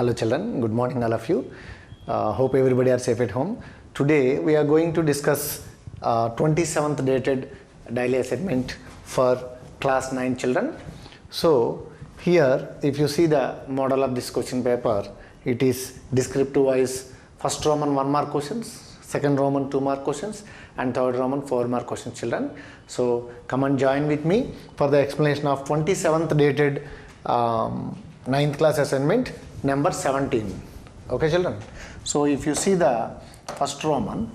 Hello children, good morning all of you. Hope everybody are safe at home. Today we are going to discuss 27th dated daily assignment for class 9 children. So here if you see the model of this question paper, it is descriptive wise first Roman 1 mark questions, second Roman 2 mark questions and third Roman 4 mark questions children. So come and join with me for the explanation of 27th dated 9th class assignment number 17. Okay children. So if you see the first Roman,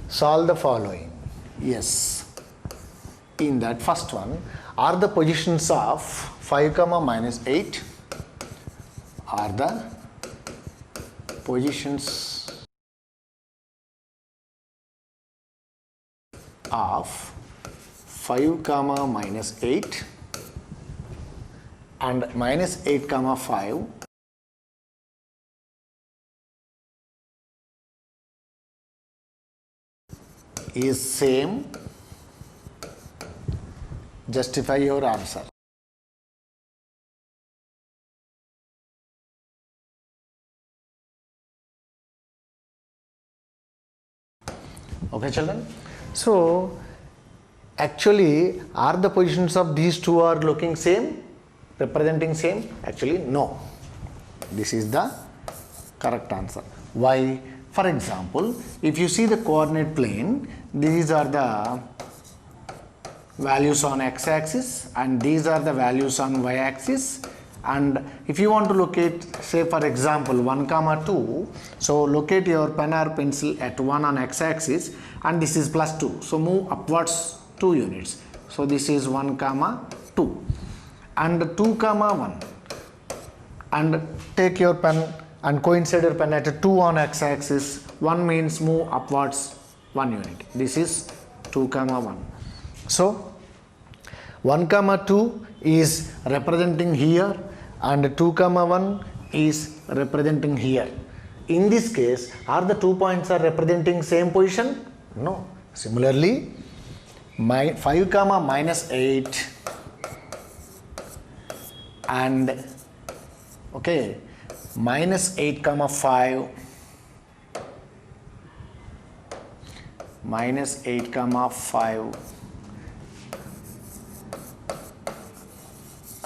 solve the following. Yes, in that first one, are the positions of 5 comma minus 8 are the positions of 5 comma minus 8 and minus 8 comma 5 is same. Justify your answer. Okay children. So actually are the positions of these two are looking same, representing same? Actually no. This is the correct answer. Why? For example, if you see the coordinate plane, these are the values on x-axis and these are the values on y-axis, and if you want to locate, say for example 1 comma 2, so locate your pen or pencil at 1 on x-axis and this is plus 2, so move upwards 2 units, so this is 1 comma 2 and 2 comma 1, and take your pen and coincide your pen at 2 on x-axis. 1 means move upwards 1 unit, this is 2 comma 1. So 1 comma 2 is representing here and 2 comma 1 is representing here. In this case, are the 2 points are representing same position? No. Similarly, 5 comma minus 8 and okay, minus 8 comma 5 minus 8 comma 5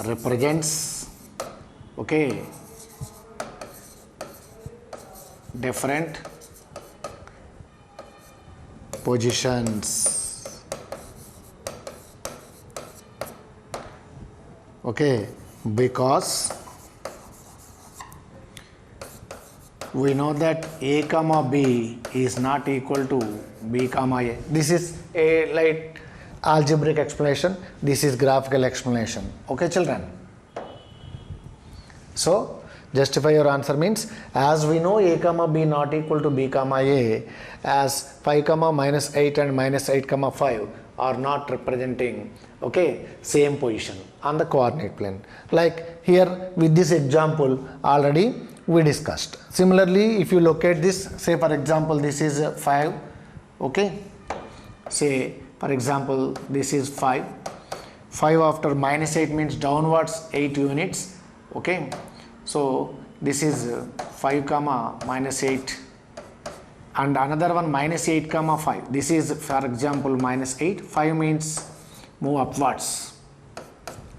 represents okay different positions. Okay, because we know that a comma b is not equal to b comma a. This is a light algebraic explanation, this is graphical explanation. Okay children. So justify your answer means, as we know a comma b not equal to b comma a, as 5 comma minus 8 and minus 8 comma 5 are not representing okay same position on the coordinate plane. Like here with this example already we discussed. Similarly, if you locate this, say for example this is 5, okay, say for example this is 5 after minus 8 means downwards 8 units, okay, so this is 5 comma minus 8 and another one minus 8 comma 5, this is for example minus 8, 5 means move upwards,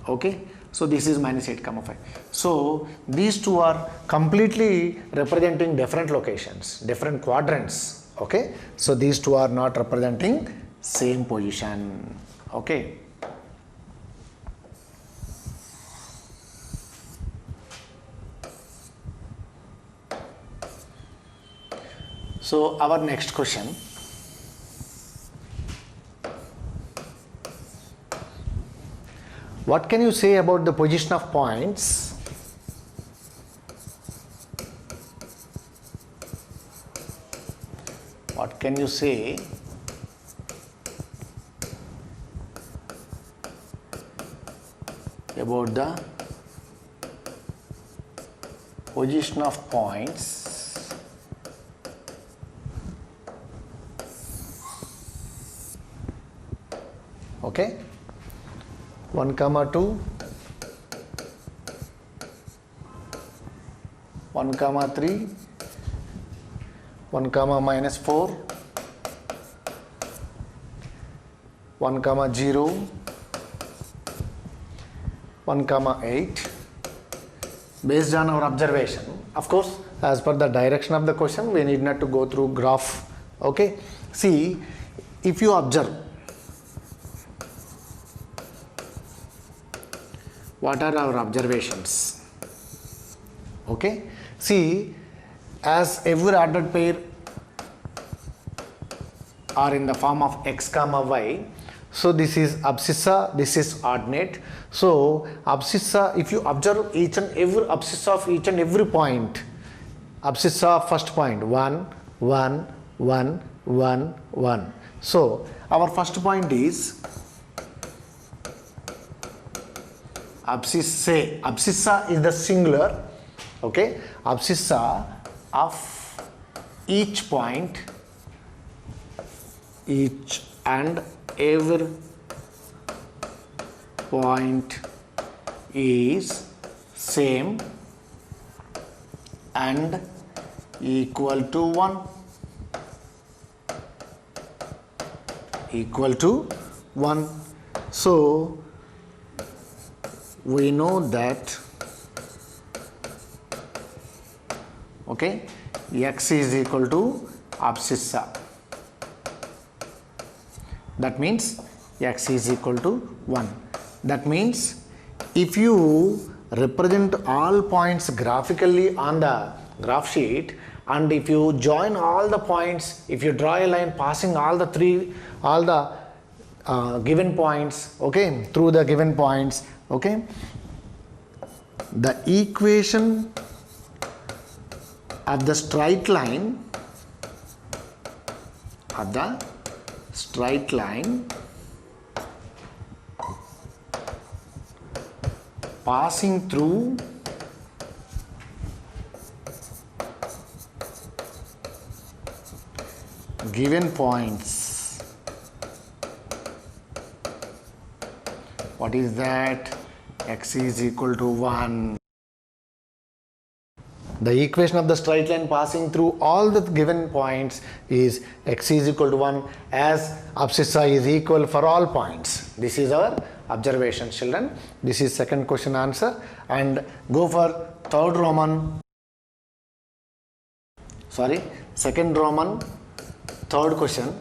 okay, so this is minus 8 comma 5. So these two are completely representing different locations, different quadrants, okay, so these two are not representing same position. Okay. So our next question. What can you say about the position of points what can you say about the position of points okay 1, 2, 1, 3, 1, -4, 1, 0, 1, 8. Based on our observation, of course, as per the direction of the question, we need not to go through graph. Okay, see, if you observe, what are our observations? Okay, see, as every ordered pair are in the form of x comma y, so this is abscissa, this is ordinate. So abscissa, if you observe each and every abscissa of each and every point, abscissa of first point 1, 1, 1, 1, 1. So our first point is abscissa. Abscissa is the singular. Okay, abscissa of each point, each and every point is same and equal to 1. Equal to 1. So we know that, okay, x is equal to abscissa. That means x is equal to 1. That means if you represent all points graphically on the graph sheet, and if you join all the points, if you draw a line passing all the given points, okay, through the given points, okay, the equation of the straight line, passing through given points. What is that? X is equal to 1. The equation of the straight line passing through all the given points is x is equal to 1, as abscissa is equal for all points. This is our observation, children. This is second question answer. And go for second Roman, third question.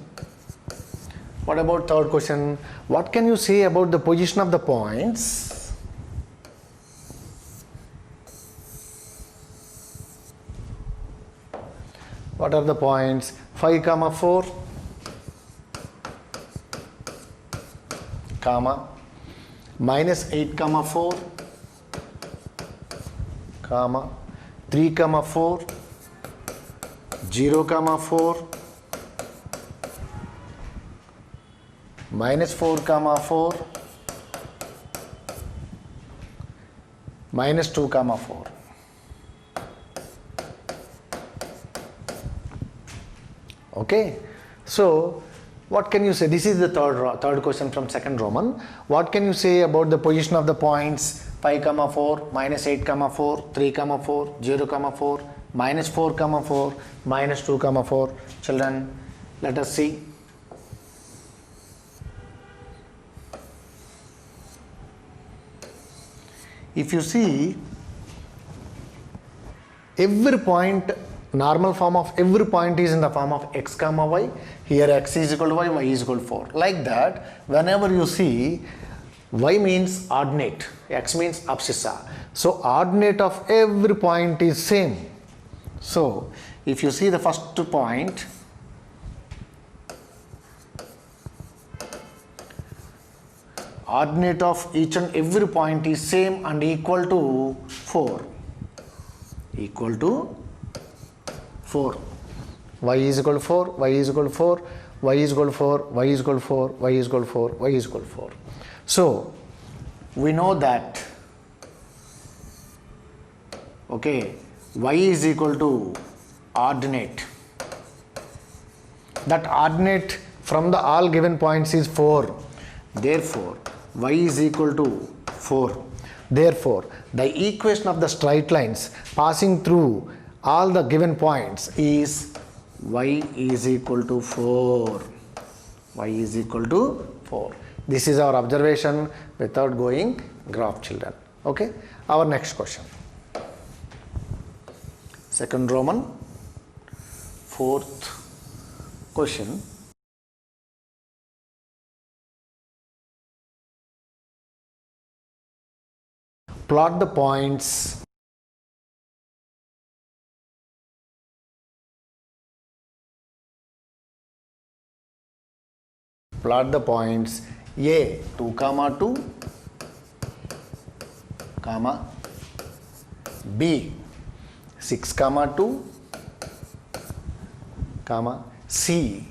What about third question? What can you say about the position of the points? What are the points? 5, 4, comma, -8, 4, comma, 3, 4, 0, 4, -4, 4, -2, 4. Okay, so what can you say? This is the third question from second Roman. What can you say about the position of the points 5, 4, -8, 4, 3, 4, 0, 4, -4, 4, -2, 4? Children, let us see. If you see, every point, normal form of every point is in the form of x, y. Here x is equal to y, y is equal to 4. Like that, whenever you see, y means ordinate, x means abscissa. So ordinate of every point is same. So if you see the first point, ordinate of each and every point is same and equal to 4. Equal to 4. Y is equal to 4, y is equal to 4, y is equal to 4, y is equal to 4, y is equal to 4, y is equal to 4. So we know that, okay, y is equal to ordinate. That ordinate from the all given points is 4. Therefore, y is equal to 4. Therefore, the equation of the straight lines passing through all the given points is y is equal to 4. Y is equal to 4. This is our observation without going graph, children. Okay. Our next question. Second Roman, fourth question. Plot the points A 2 comma 2 comma B 6 comma 2 comma C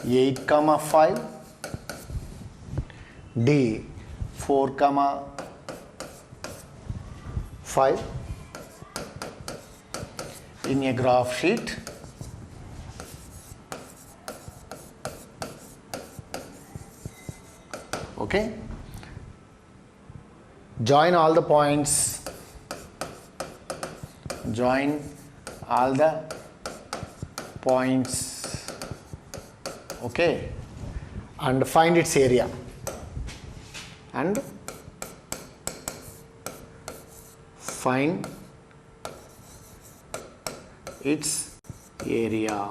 8 comma 5 D 4 comma 5 in a graph sheet. Okay. Join all the points. Join all the points. Okay. And find its area. And find its area.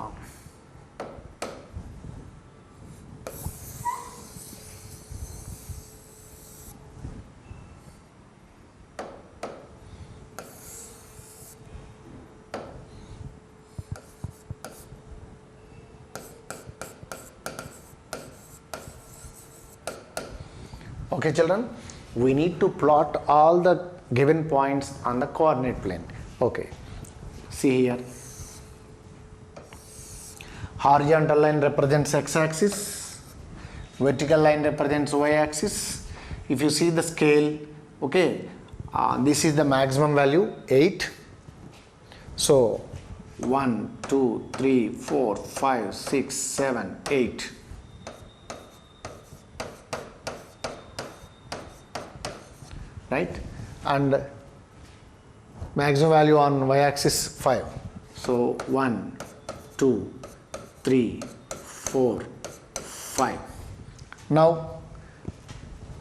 Okay, children, we need to plot all the given points on the coordinate plane. Okay, see here. Horizontal line represents x-axis, vertical line represents y-axis. If you see the scale, okay, this is the maximum value 8. So 1, 2, 3, 4, 5, 6, 7, 8. Right, and maximum value on y-axis 5. So 1, 2, 3, 4, 5. Now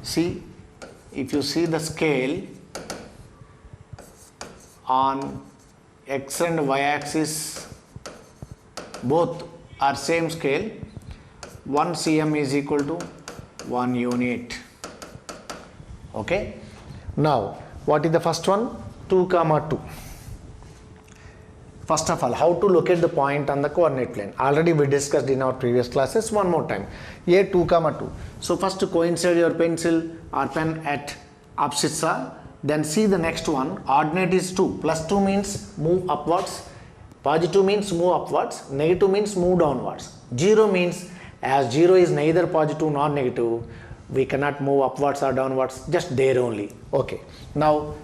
see, if you see the scale on x and y-axis, both are same scale. 1 cm is equal to 1 unit. Okay. Now, what is the first one? 2 comma 2. First of all, how to locate the point on the coordinate plane? Already we discussed in our previous classes. One more time. A 2 comma 2. So first coincide your pencil or pen at opposites are. Then see the next one. Ordinate is 2. Plus 2 means move upwards. Positive means move upwards. Negative means move downwards. 0 means as 0 is neither positive nor negative, we cannot move upwards or downwards, just there only. Okay. Now,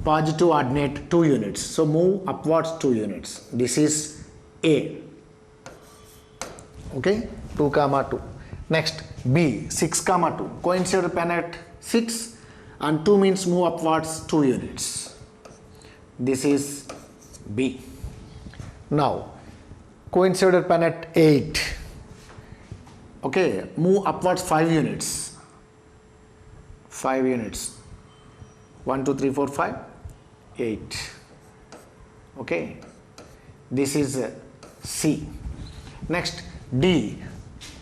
positive ordinate 2 units. So, move upwards 2 units. This is A. Okay. 2 comma 2. Next, B. 6 comma 2. Coincide pen at 6 and 2 means move upwards 2 units. This is B. Now, coincide pen at 8. Okay, move upwards 5 units. 5 units. 1, 2, 3, 4, 5, 8. Okay, this is C. Next, D.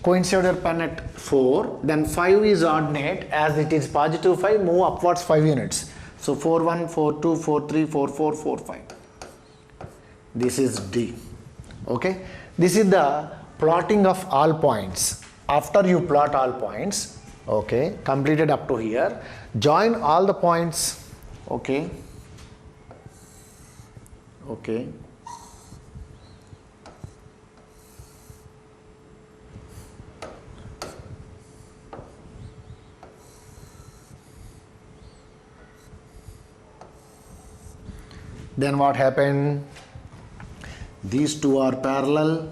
Coincide pen at 4. Then 5 is ordinate, as it is positive 5, move upwards 5 units. So 4, 1, 4, 2, 4, 3, 4, 4, 4, 5. This is D. Okay, this is the plotting of all points. After you plot all points, okay, completed up to here, join all the points. Okay, okay, then what happened? These two are parallel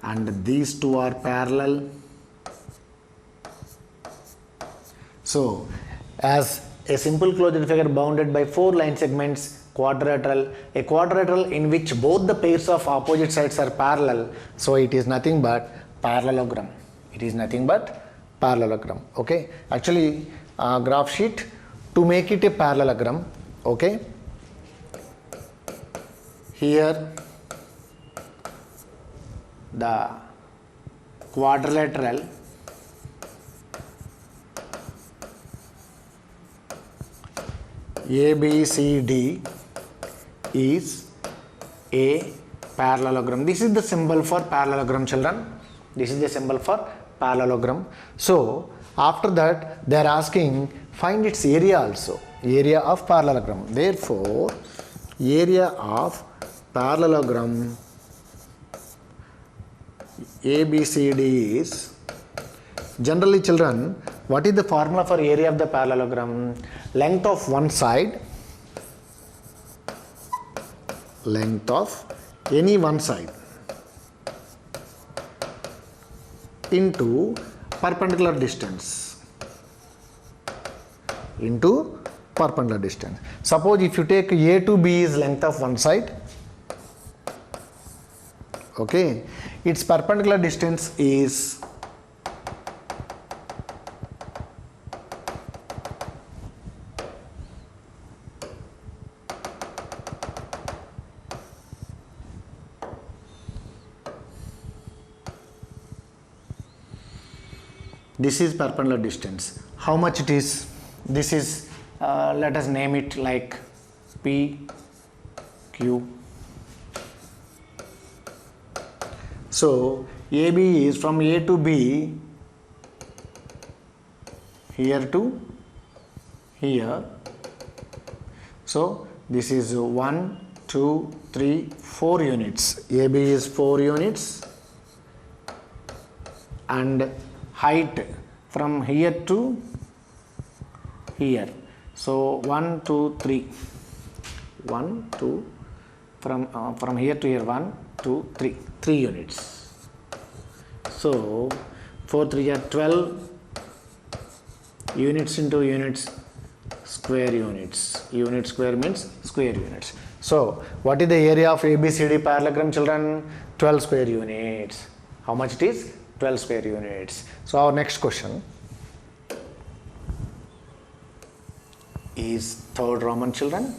and these two are parallel. So as a simple closure figure bounded by 4 line segments, quadrilateral, a quadrilateral in which both the pairs of opposite sides are parallel, so it is nothing but parallelogram. It is nothing but parallelogram. Okay, actually graph sheet, to make it a parallelogram, okay, here the quadrilateral ABCD is a parallelogram. This is the symbol for parallelogram, children. This is the symbol for parallelogram. So after that they are asking find its area also, area of parallelogram. Therefore area of parallelogram ABCD is, generally children, what is the formula for area of the parallelogram? Length of one side, length of any one side into perpendicular distance, into perpendicular distance. Suppose if you take A to B is length of one side, okay, its perpendicular distance is this is perpendicular distance. How much it is? This is let us name it like P Q. So AB is from A to B, here to here. So this is 1, 2, 3, 4 units. AB is 4 units and height from here to here. So 1, 2, 3. 1, 2 from here to here 1, 2, 3. 3 units. So 4, 3 are 12 units into units, square units. Unit square means square units. So what is the area of ABCD parallelogram, children? 12 square units. How much it is? 12 square units. So our next question is third Roman, children.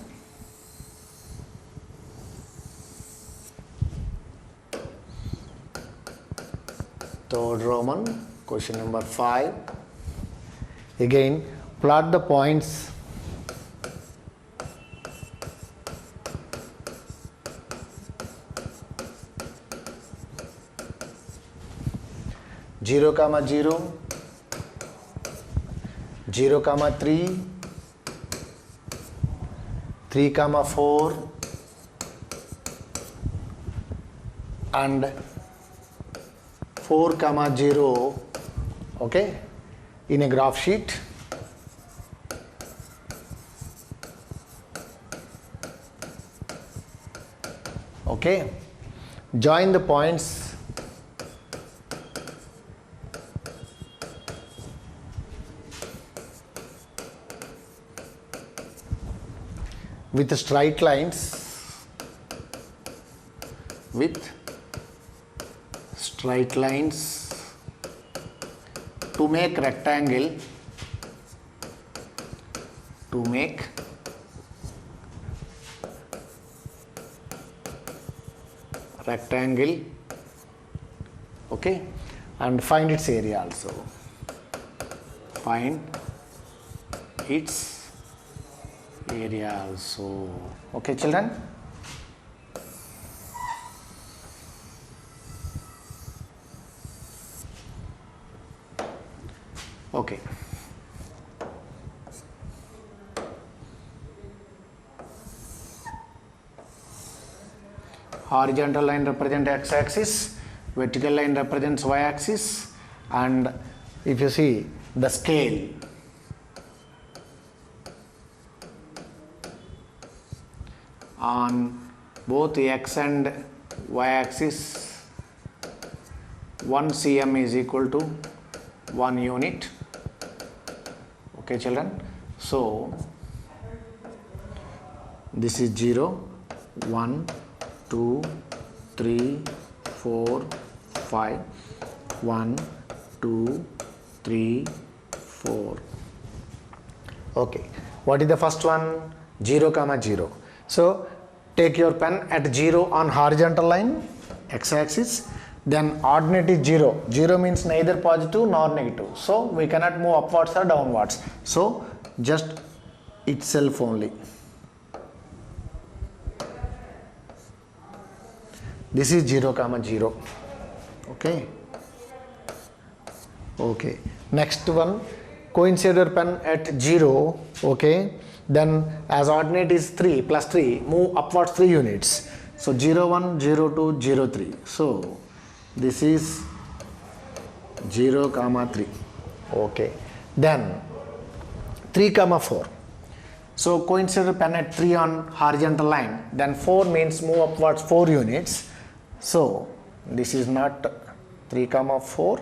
Third Roman, question number 5. Again, plot the points (0, 0, 0, 3, 3, 4 and 4, 0, okay, in a graph sheet. Okay, join the points with straight lines, to make rectangle, okay, and find its area also. Find its area also. Okay, children. Okay. Horizontal line represents x-axis, vertical line represents y-axis, and if you see the scale, on both x and y-axis, 1 cm is equal to 1 unit. Okay, children. So this is 0, 1, 2, 3, 4, 5. 1, 2, 3, 4. Okay. What is the first one? 0, 0. So take your pen at 0 on horizontal line, x-axis. Then ordinate is 0. 0 means neither positive nor negative. So we cannot move upwards or downwards. So just itself only. This is 0, 0. Okay. Okay. Next one, coincide your pen at 0. Okay. Then as ordinate is 3 plus 3, move upwards 3 units. So 0, 1, 0, 2, 0, 3. So this is 0, 3. Okay. Then 3, 4. So coincide your pen at 3 on horizontal line. Then 4 means move upwards 4 units. So this is not 3, 4.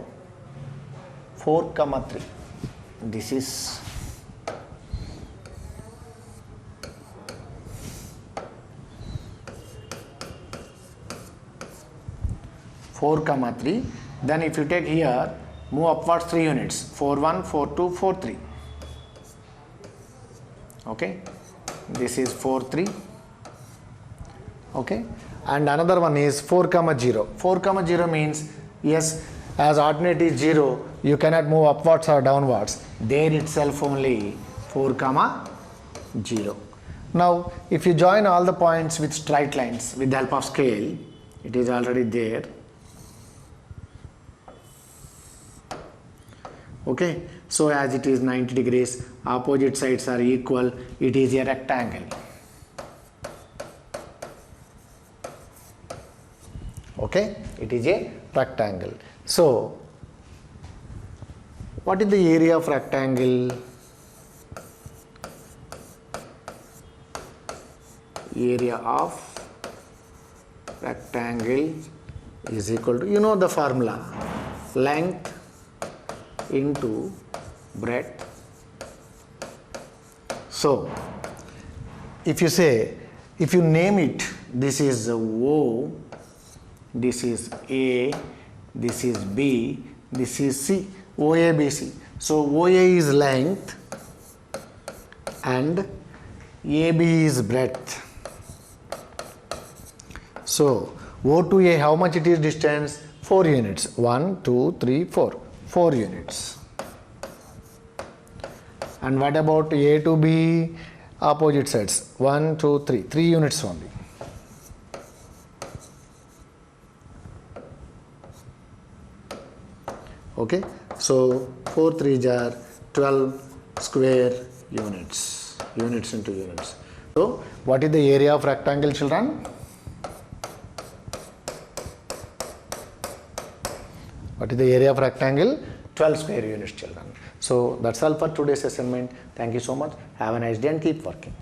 4, 3. This is 4, 3. Then if you take here, move upwards 3 units. 4, 1, 4, 2, 4, 3. Okay. This is 4, 3. Okay. And another one is 4, 0. 4, 0 means, yes, as ordinate is 0, you cannot move upwards or downwards. There itself only 4, 0. Now, if you join all the points with straight lines with the help of scale, it is already there. Okay. So as it is 90 degrees, opposite sides are equal, it is a rectangle. Okay. It is a rectangle. So, what is the area of rectangle? Area of rectangle is equal to, you know the formula, length into breadth. So, if you name it, this is O, this is A, this is B, this is C, OA, BC. So OA is length and AB is breadth. So O to A, how much it is distance? 4 units. 1, 2, 3, 4. 4 units. And what about A to B? Opposite sides. 1, 2, 3. 3 units only. Okay. So 4 3s are 12 square units. Units into units. So what is the area of rectangle, children? What is the area of rectangle? 12 square units, children. So that's all for today's assignment. Thank you so much. Have a nice day and keep working.